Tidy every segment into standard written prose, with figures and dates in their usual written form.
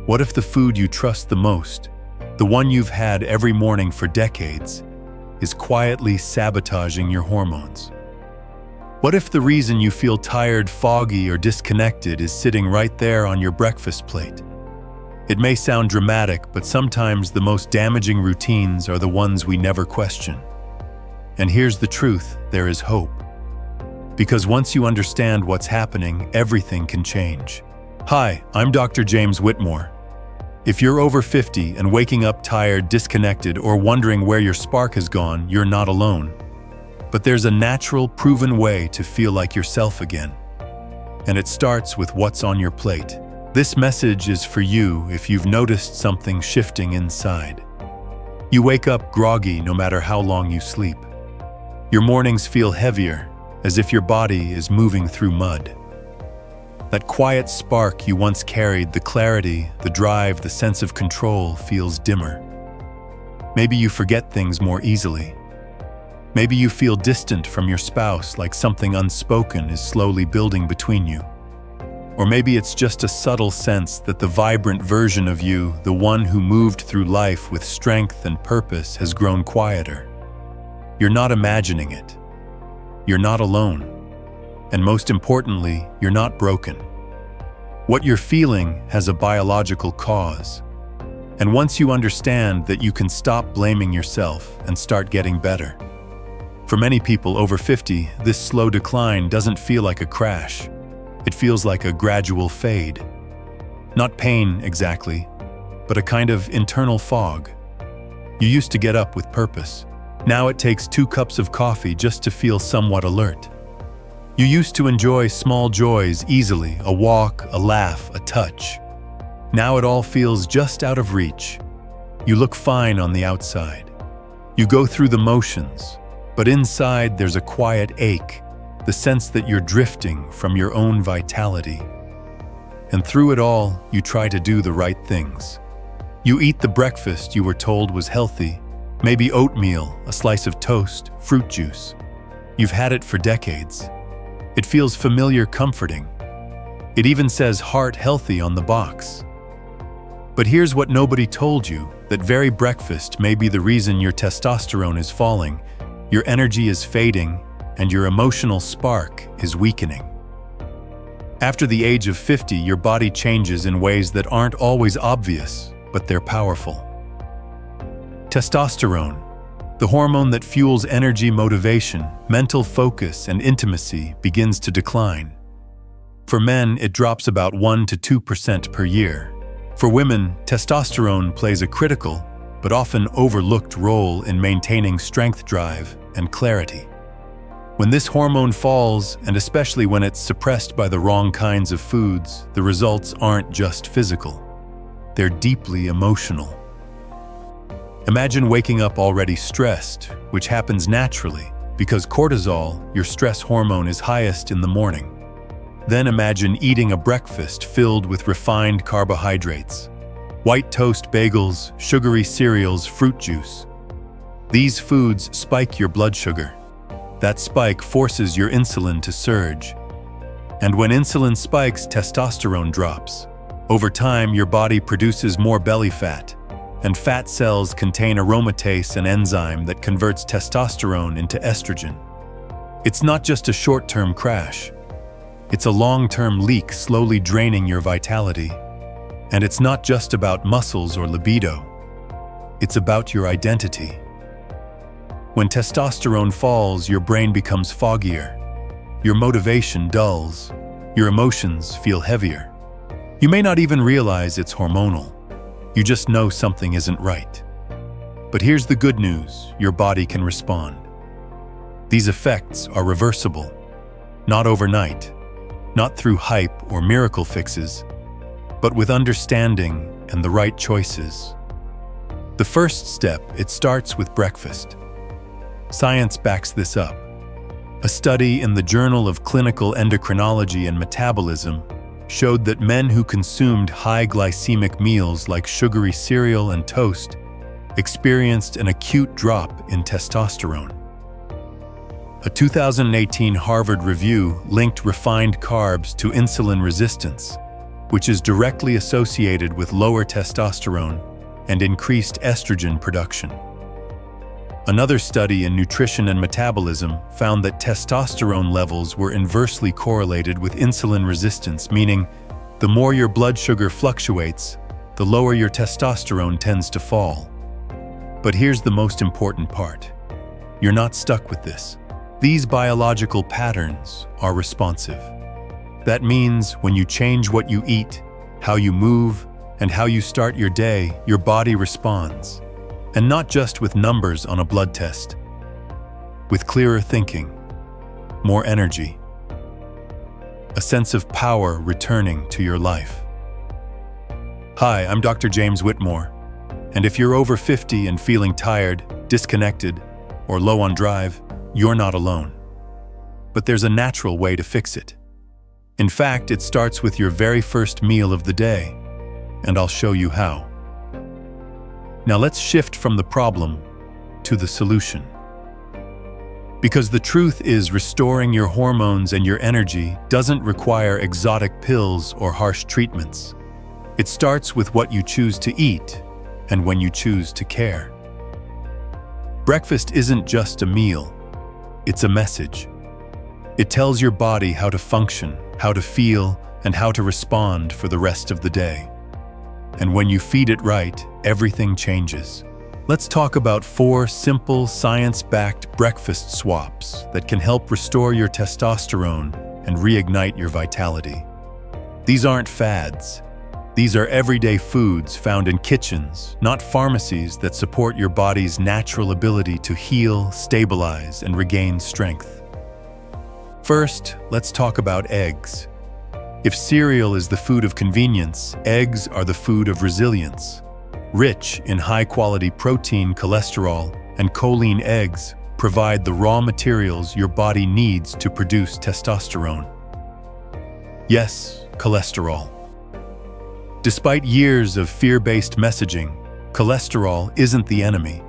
What if the food you trust the most, the one you've had every morning for decades, is quietly sabotaging your hormones? What if the reason you feel tired, foggy, or disconnected is sitting right there on your breakfast plate? It may sound dramatic, but sometimes the most damaging routines are the ones we never question. And here's the truth: there is hope. Because once you understand what's happening, everything can change. Hi, I'm Dr. James Whitmore. If you're over 50 and waking up tired, disconnected, or wondering where your spark has gone, you're not alone. But there's a natural, proven way to feel like yourself again. And it starts with what's on your plate. This message is for you if you've noticed something shifting inside. You wake up groggy no matter how long you sleep. Your mornings feel heavier, as if your body is moving through mud. That quiet spark you once carried, the clarity, the drive, the sense of control, feels dimmer. Maybe you forget things more easily. Maybe you feel distant from your spouse, like something unspoken is slowly building between you. Or maybe it's just a subtle sense that the vibrant version of you, the one who moved through life with strength and purpose, has grown quieter. You're not imagining it. You're not alone. And most importantly, you're not broken. What you're feeling has a biological cause. And once you understand that, you can stop blaming yourself and start getting better. For many people over 50, this slow decline doesn't feel like a crash. It feels like a gradual fade. Not pain exactly, but a kind of internal fog. You used to get up with purpose. Now it takes 2 cups of coffee just to feel somewhat alert. You used to enjoy small joys easily, a walk, a laugh, a touch. Now it all feels just out of reach. You look fine on the outside. You go through the motions, but inside there's a quiet ache, the sense that you're drifting from your own vitality. And through it all, you try to do the right things. You eat the breakfast you were told was healthy, maybe oatmeal, a slice of toast, fruit juice. You've had it for decades. It feels familiar, comforting. It even says heart healthy on the box. But here's what nobody told you: that very breakfast may be the reason your testosterone is falling, your energy is fading, and your emotional spark is weakening. After the age of 50, your body changes in ways that aren't always obvious, but they're powerful. Testosterone, the hormone that fuels energy, motivation, mental focus, and intimacy, begins to decline. For men, it drops about 1 to 2% per year. For women, testosterone plays a critical, but often overlooked role in maintaining strength, drive, and clarity. When this hormone falls, and especially when it's suppressed by the wrong kinds of foods, the results aren't just physical. They're deeply emotional. Imagine waking up already stressed, which happens naturally because cortisol, your stress hormone, is highest in the morning. Then imagine eating a breakfast filled with refined carbohydrates. White toast, bagels, sugary cereals, fruit juice. These foods spike your blood sugar. That spike forces your insulin to surge. And when insulin spikes, testosterone drops. Over time, your body produces more belly fat, and fat cells contain aromatase, an enzyme that converts testosterone into estrogen. It's not just a short-term crash. It's a long-term leak, slowly draining your vitality. And it's not just about muscles or libido. It's about your identity. When testosterone falls, your brain becomes foggier. Your motivation dulls. Your emotions feel heavier. You may not even realize it's hormonal. You just know something isn't right. But here's the good news: your body can respond. These effects are reversible. Not overnight, not through hype or miracle fixes, but with understanding and the right choices. The first step, it starts with breakfast. Science backs this up. A study in the Journal of Clinical Endocrinology and Metabolism showed that men who consumed high glycemic meals like sugary cereal and toast experienced an acute drop in testosterone. A 2018 Harvard review linked refined carbs to insulin resistance, which is directly associated with lower testosterone and increased estrogen production. Another study in nutrition and metabolism found that testosterone levels were inversely correlated with insulin resistance, meaning the more your blood sugar fluctuates, the lower your testosterone tends to fall. But here's the most important part. You're not stuck with this. These biological patterns are responsive. That means when you change what you eat, how you move, and how you start your day, your body responds. And not just with numbers on a blood test. With clearer thinking, more energy, a sense of power returning to your life. Hi, I'm Dr. James Whitmore, and if you're over 50 and feeling tired, disconnected, or low on drive, you're not alone. But there's a natural way to fix it. In fact, it starts with your very first meal of the day, and I'll show you how. Now let's shift from the problem to the solution. Because the truth is, restoring your hormones and your energy doesn't require exotic pills or harsh treatments. It starts with what you choose to eat and when you choose to care. Breakfast isn't just a meal, it's a message. It tells your body how to function, how to feel, and how to respond for the rest of the day. And when you feed it right, everything changes. Let's talk about 4 simple, science-backed breakfast swaps that can help restore your testosterone and reignite your vitality. These aren't fads. These are everyday foods found in kitchens, not pharmacies, that support your body's natural ability to heal, stabilize, and regain strength. First, let's talk about eggs. If cereal is the food of convenience, eggs are the food of resilience. Rich in high-quality protein, cholesterol, and choline, eggs provide the raw materials your body needs to produce testosterone. Yes, cholesterol. Despite years of fear-based messaging, cholesterol isn't the enemy.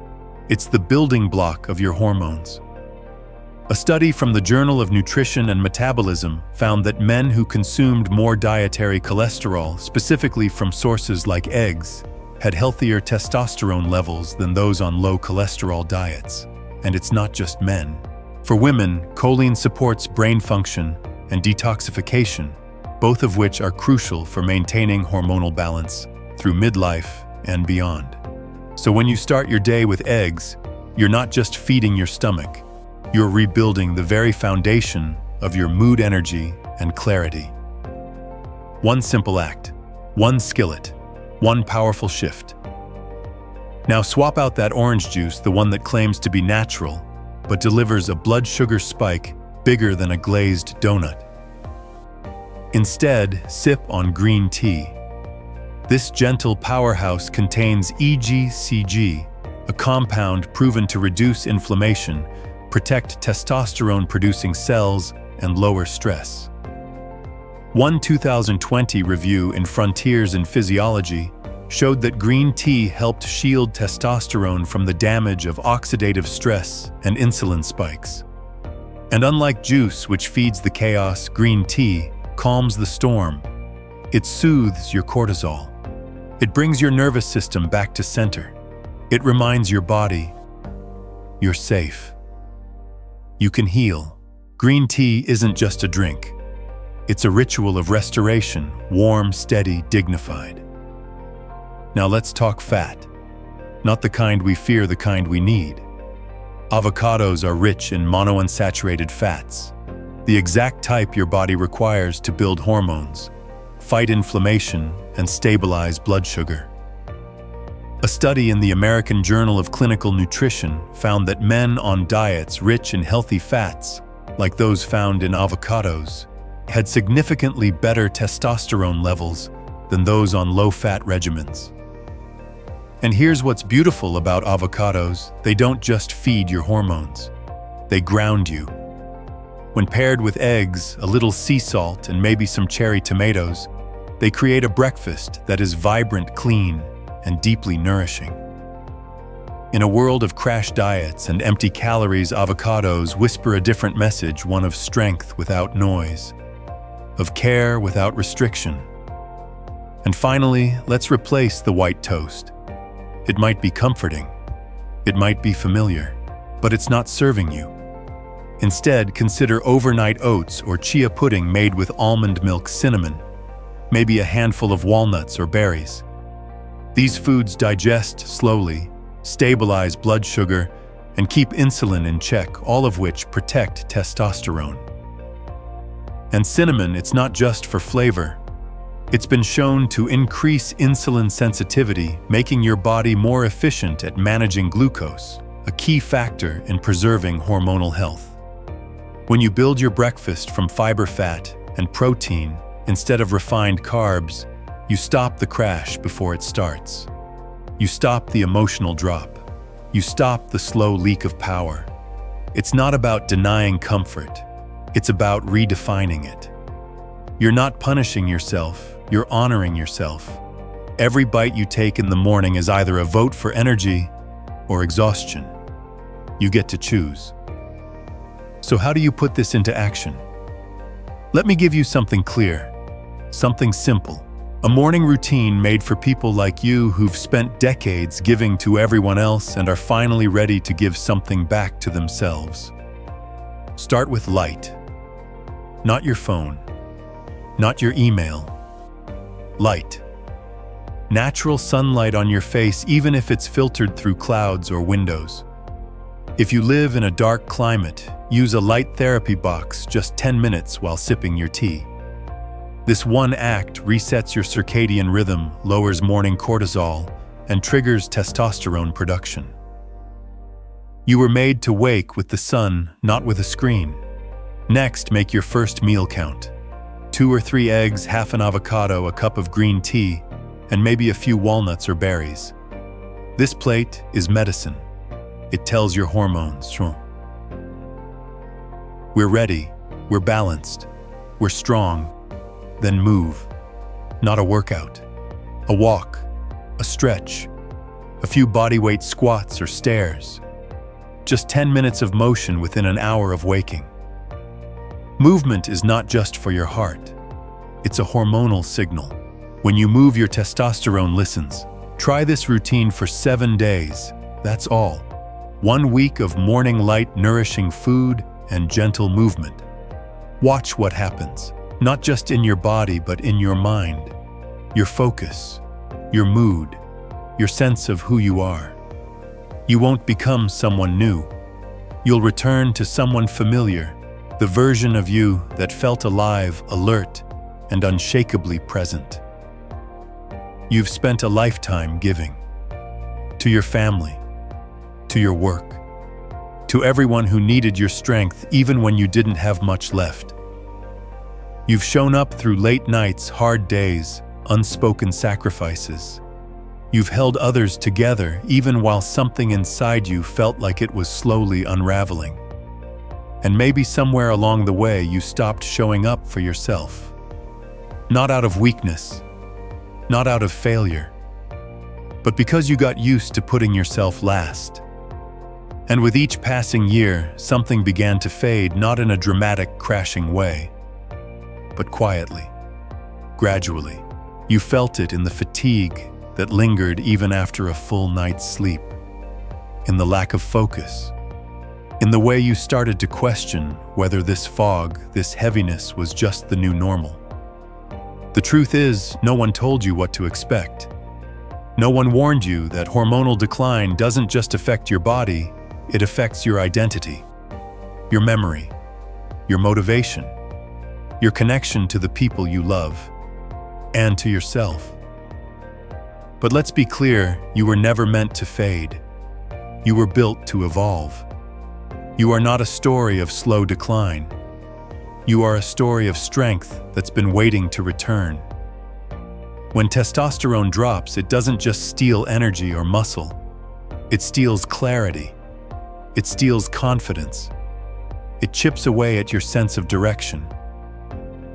It's the building block of your hormones. A study from the Journal of Nutrition and Metabolism found that men who consumed more dietary cholesterol, specifically from sources like eggs, had healthier testosterone levels than those on low cholesterol diets. And it's not just men. For women, choline supports brain function and detoxification, both of which are crucial for maintaining hormonal balance through midlife and beyond. So when you start your day with eggs, you're not just feeding your stomach. You're rebuilding the very foundation of your mood, energy, and clarity. One simple act, one skillet, one powerful shift. Now swap out that orange juice, the one that claims to be natural, but delivers a blood sugar spike bigger than a glazed donut. Instead, sip on green tea. This gentle powerhouse contains EGCG, a compound proven to reduce inflammation, protect testosterone-producing cells, and lower stress. One 2020 review in Frontiers in Physiology showed that green tea helped shield testosterone from the damage of oxidative stress and insulin spikes. And unlike juice, which feeds the chaos, green tea calms the storm. It soothes your cortisol. It brings your nervous system back to center. It reminds your body, you're safe. You can heal. Green tea isn't just a drink. It's a ritual of restoration, warm, steady, dignified. Now let's talk fat. Not the kind we fear, the kind we need. Avocados are rich in monounsaturated fats, the exact type your body requires to build hormones, fight inflammation, and stabilize blood sugar. A study in the American Journal of Clinical Nutrition found that men on diets rich in healthy fats, like those found in avocados, had significantly better testosterone levels than those on low-fat regimens. And here's what's beautiful about avocados: they don't just feed your hormones, they ground you. When paired with eggs, a little sea salt, and maybe some cherry tomatoes, they create a breakfast that is vibrant, clean, and deeply nourishing. In a world of crash diets and empty calories, avocados whisper a different message, one of strength without noise, of care without restriction. And finally, let's replace the white toast. It might be comforting, it might be familiar, but it's not serving you. Instead, consider overnight oats or chia pudding made with almond milk, cinnamon, maybe a handful of walnuts or berries. These foods digest slowly, stabilize blood sugar, and keep insulin in check, all of which protect testosterone. And cinnamon, it's not just for flavor. It's been shown to increase insulin sensitivity, making your body more efficient at managing glucose, a key factor in preserving hormonal health. When you build your breakfast from fiber, fat, and protein instead of refined carbs, you stop the crash before it starts. You stop the emotional drop. You stop the slow leak of power. It's not about denying comfort. It's about redefining it. You're not punishing yourself, you're honoring yourself. Every bite you take in the morning is either a vote for energy or exhaustion. You get to choose. So how do you put this into action? Let me give you something clear, something simple. A morning routine made for people like you who've spent decades giving to everyone else and are finally ready to give something back to themselves. Start with light. Not your phone. Not your email. Light. Natural sunlight on your face, even if it's filtered through clouds or windows. If you live in a dark climate, use a light therapy box just 10 minutes while sipping your tea. This one act resets your circadian rhythm, lowers morning cortisol, and triggers testosterone production. You were made to wake with the sun, not with a screen. Next, make your first meal count. 2 or 3 eggs, half an avocado, a cup of green tea, and maybe a few walnuts or berries. This plate is medicine. It tells your hormones, we're ready, we're balanced, we're strong. Then move. Not a workout. A walk, a stretch, a few bodyweight squats or stairs. Just 10 minutes of motion within an hour of waking. Movement is not just for your heart. It's a hormonal signal. When you move, your testosterone listens. Try this routine for 7 days. That's all. 1 week of morning light, nourishing food and gentle movement. Watch what happens, not just in your body, but in your mind, your focus, your mood, your sense of who you are. You won't become someone new. You'll return to someone familiar, the version of you that felt alive, alert, and unshakably present. You've spent a lifetime giving. To your family, to your work, to everyone who needed your strength even when you didn't have much left. You've shown up through late nights, hard days, unspoken sacrifices. You've held others together even while something inside you felt like it was slowly unraveling. And maybe somewhere along the way you stopped showing up for yourself. Not out of weakness, not out of failure, but because you got used to putting yourself last. And with each passing year, something began to fade, not in a dramatic, crashing way, but quietly, gradually. You felt it in the fatigue that lingered even after a full night's sleep, in the lack of focus, in the way you started to question whether this fog, this heaviness was just the new normal. The truth is, no one told you what to expect. No one warned you that hormonal decline doesn't just affect your body, it affects your identity, your memory, your motivation, your connection to the people you love, and to yourself. But let's be clear, you were never meant to fade. You were built to evolve. You are not a story of slow decline. You are a story of strength that's been waiting to return. When testosterone drops, it doesn't just steal energy or muscle. It steals clarity. It steals confidence. It chips away at your sense of direction.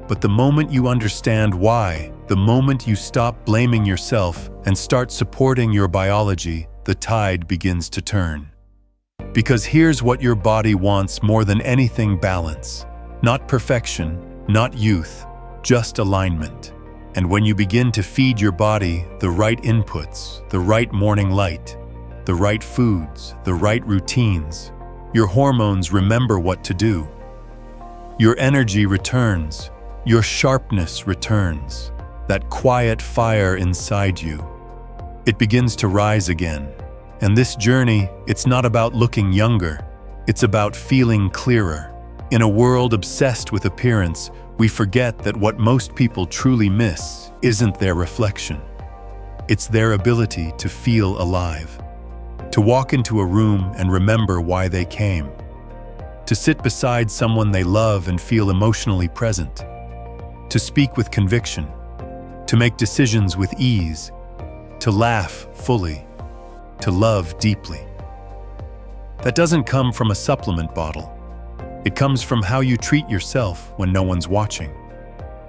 But the moment you understand why, the moment you stop blaming yourself and start supporting your biology, the tide begins to turn. Because here's what your body wants more than anything: balance. Not perfection, not youth, just alignment. And when you begin to feed your body the right inputs, the right morning light, the right foods, the right routines, your hormones remember what to do. Your energy returns, your sharpness returns, that quiet fire inside you. It begins to rise again. And this journey, it's not about looking younger, it's about feeling clearer. In a world obsessed with appearance, we forget that what most people truly miss isn't their reflection. It's their ability to feel alive, to walk into a room and remember why they came, to sit beside someone they love and feel emotionally present, to speak with conviction, to make decisions with ease, to laugh fully, to love deeply. That doesn't come from a supplement bottle. It comes from how you treat yourself when no one's watching.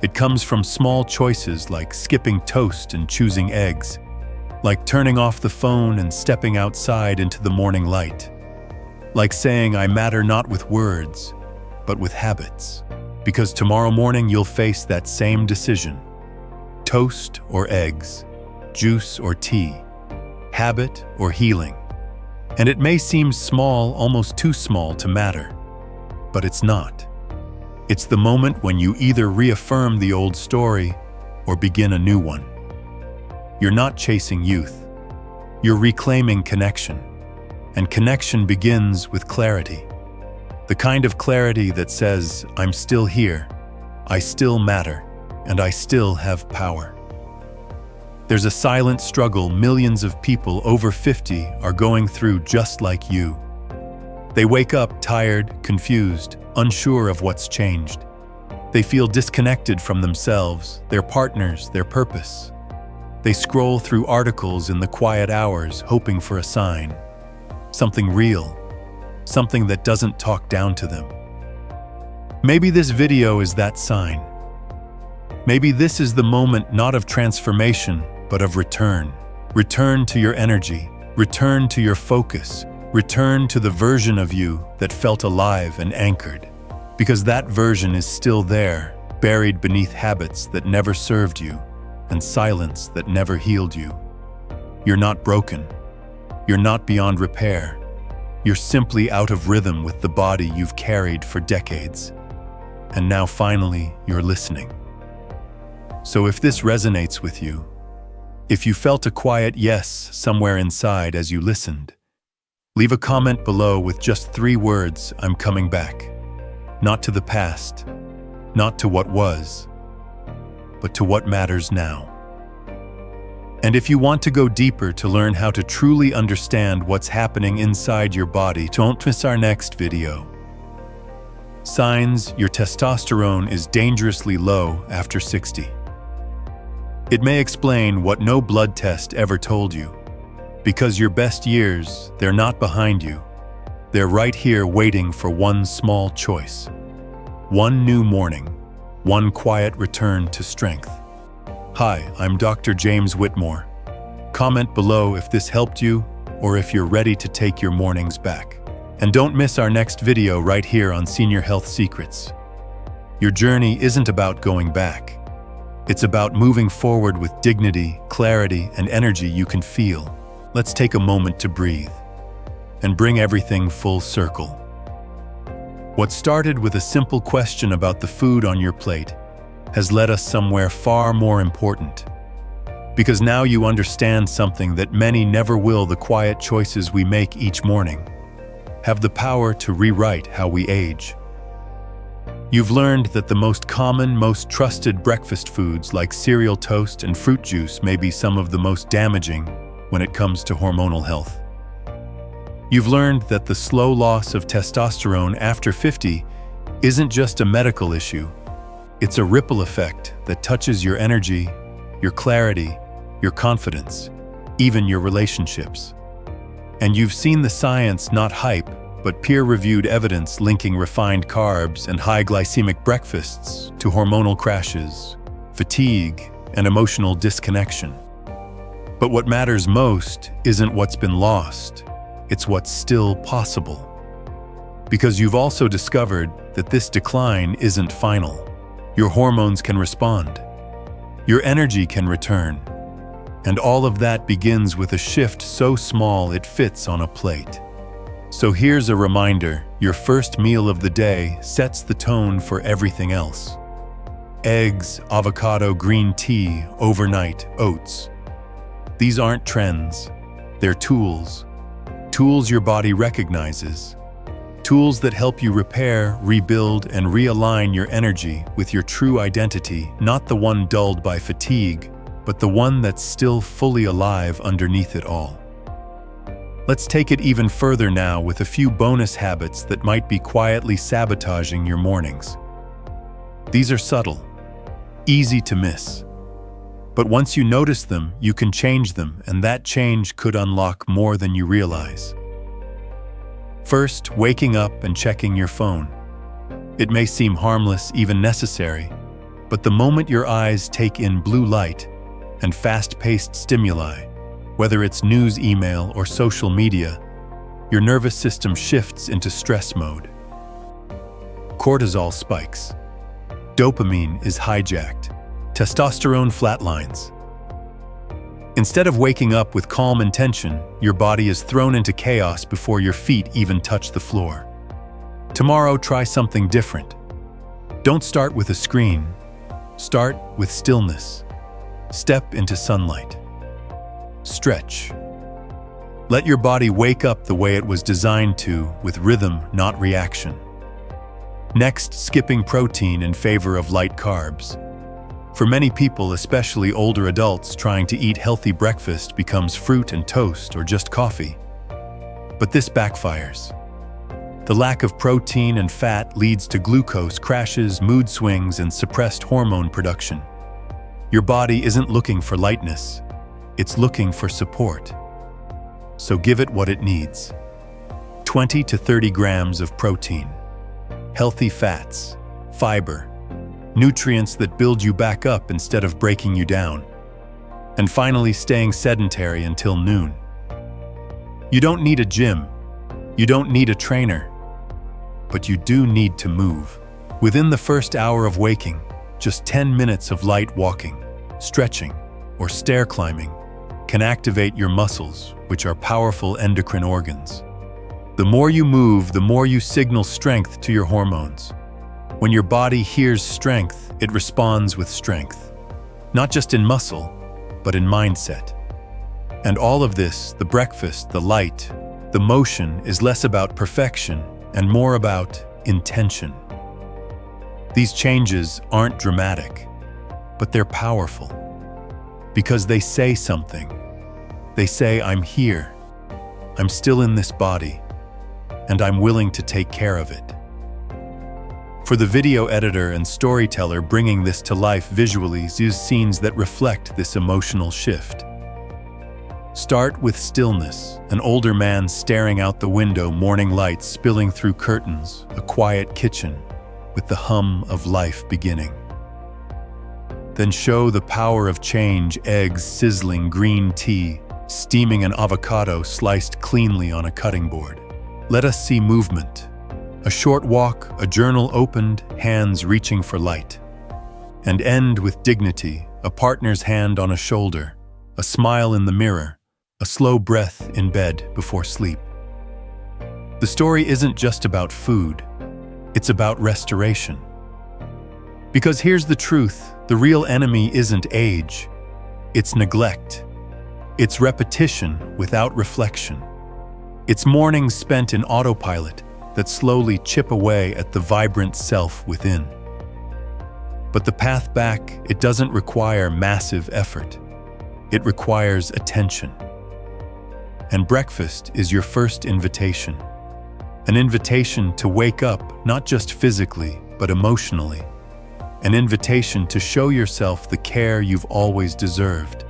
It comes from small choices like skipping toast and choosing eggs, like turning off the phone and stepping outside into the morning light, like saying I matter not with words, but with habits. Because tomorrow morning you'll face that same decision. Toast or eggs, juice or tea, habit or healing. And it may seem small, almost too small to matter, but it's not. It's the moment when you either reaffirm the old story or begin a new one. You're not chasing youth. You're reclaiming connection. And connection begins with clarity. The kind of clarity that says, I'm still here, I still matter, and I still have power. There's a silent struggle millions of people over 50 are going through just like you. They wake up tired, confused, unsure of what's changed. They feel disconnected from themselves, their partners, their purpose. They scroll through articles in the quiet hours, hoping for a sign. Something real, something that doesn't talk down to them. Maybe this video is that sign. Maybe this is the moment not of transformation, but of return. Return to your energy, return to your focus, return to the version of you that felt alive and anchored. Because that version is still there, buried beneath habits that never served you and silence that never healed you. You're not broken. You're not beyond repair. You're simply out of rhythm with the body you've carried for decades. And now finally, you're listening. So if this resonates with you, if you felt a quiet yes somewhere inside as you listened, leave a comment below with just 3 words, I'm coming back. Not to the past, not to what was, but to what matters now. And if you want to go deeper to learn how to truly understand what's happening inside your body, don't miss our next video. Signs your testosterone is dangerously low after 60. It may explain what no blood test ever told you. Because your best years, they're not behind you. They're right here waiting for one small choice. One new morning, one quiet return to strength. Hi, I'm Dr. James Whitmore. Comment below if this helped you or if you're ready to take your mornings back. And don't miss our next video right here on Senior Health Secrets. Your journey isn't about going back. It's about moving forward with dignity, clarity, and energy you can feel. Let's take a moment to breathe and bring everything full circle. What started with a simple question about the food on your plate has led us somewhere far more important. Because now you understand something that many never will: the quiet choices we make each morning have the power to rewrite how we age. You've learned that the most common, most trusted breakfast foods like cereal, toast, and fruit juice may be some of the most damaging when it comes to hormonal health. You've learned that the slow loss of testosterone after 50 isn't just a medical issue. It's a ripple effect that touches your energy, your clarity, your confidence, even your relationships. And you've seen the science, not hype, but peer-reviewed evidence linking refined carbs and high glycemic breakfasts to hormonal crashes, fatigue, and emotional disconnection. But what matters most isn't what's been lost, it's what's still possible. Because you've also discovered that this decline isn't final. Your hormones can respond. your energy can return. And all of that begins with a shift so small it fits on a plate. So here's a reminder, your first meal of the day sets the tone for everything else. Eggs, avocado, green tea, overnight oats. These aren't trends, they're tools. Tools your body recognizes. Tools that help you repair, rebuild, and realign your energy with your true identity, not the one dulled by fatigue, but the one that's still fully alive underneath it all. Let's take it even further now with a few bonus habits that might be quietly sabotaging your mornings. These are subtle, easy to miss. But once you notice them, you can change them, and that change could unlock more than you realize. First, waking up and checking your phone. It may seem harmless, even necessary, but the moment your eyes take in blue light and fast-paced stimuli, whether it's news, email, or social media, your nervous system shifts into stress mode. Cortisol spikes. Dopamine is hijacked. Testosterone flatlines. Instead of waking up with calm intention, your body is thrown into chaos before your feet even touch the floor. Tomorrow, try something different. Don't start with a screen. Start with stillness. Step into sunlight. Stretch. Let your body wake up the way it was designed to, with rhythm, not reaction. Next, skipping protein in favor of light carbs. For many people, especially older adults, trying to eat healthy breakfast becomes fruit and toast or just coffee. But this backfires. The lack of protein and fat leads to glucose crashes, mood swings, and suppressed hormone production. Your body isn't looking for lightness, it's looking for support. So give it what it needs. 20 to 30 grams of protein, healthy fats, fiber, nutrients that build you back up instead of breaking you down. And finally, staying sedentary until noon. You don't need a gym. You don't need a trainer. But you do need to move. Within the first hour of waking, just 10 minutes of light walking, stretching, or stair climbing can activate your muscles, which are powerful endocrine organs. The more you move, the more you signal strength to your hormones. When your body hears strength, it responds with strength. Not just in muscle, but in mindset. And all of this, the breakfast, the light, the motion, is less about perfection and more about intention. These changes aren't dramatic, but they're powerful. Because they say something. They say, I'm here, I'm still in this body, and I'm willing to take care of it. For the video editor and storyteller, bringing this to life visually, use scenes that reflect this emotional shift. Start with stillness, an older man staring out the window, morning light spilling through curtains, a quiet kitchen with the hum of life beginning. Then show the power of change, eggs sizzling, green tea, steaming, an avocado sliced cleanly on a cutting board. Let us see movement. A short walk, a journal opened, hands reaching for light. And end with dignity, a partner's hand on a shoulder, a smile in the mirror, a slow breath in bed before sleep. The story isn't just about food, it's about restoration. Because here's the truth, the real enemy isn't age, it's neglect. It's repetition without reflection. It's mornings spent in autopilot that slowly chip away at the vibrant self within. But the path back, it doesn't require massive effort. It requires attention. And breakfast is your first invitation. An invitation to wake up, not just physically, but emotionally. An invitation to show yourself the care you've always deserved.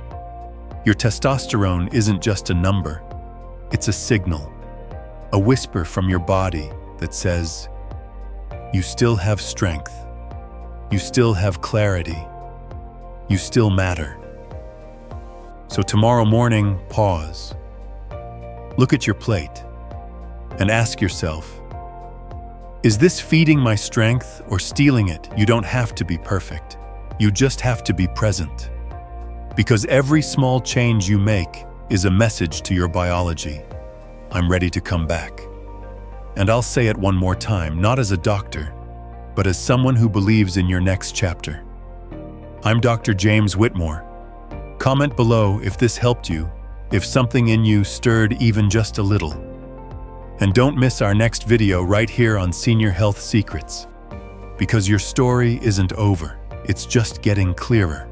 Your testosterone isn't just a number, it's a signal. A whisper from your body that says, you still have strength, you still have clarity, you still matter. So tomorrow morning, pause. Look at your plate and ask yourself, is this feeding my strength or stealing it? You don't have to be perfect. You just have to be present. Because every small change you make is a message to your biology. I'm ready to come back. And I'll say it one more time, not as a doctor, but as someone who believes in your next chapter. I'm Dr. James Whitmore. Comment below if this helped you, if something in you stirred even just a little. And don't miss our next video right here on Senior Health Secrets. Because your story isn't over, it's just getting clearer.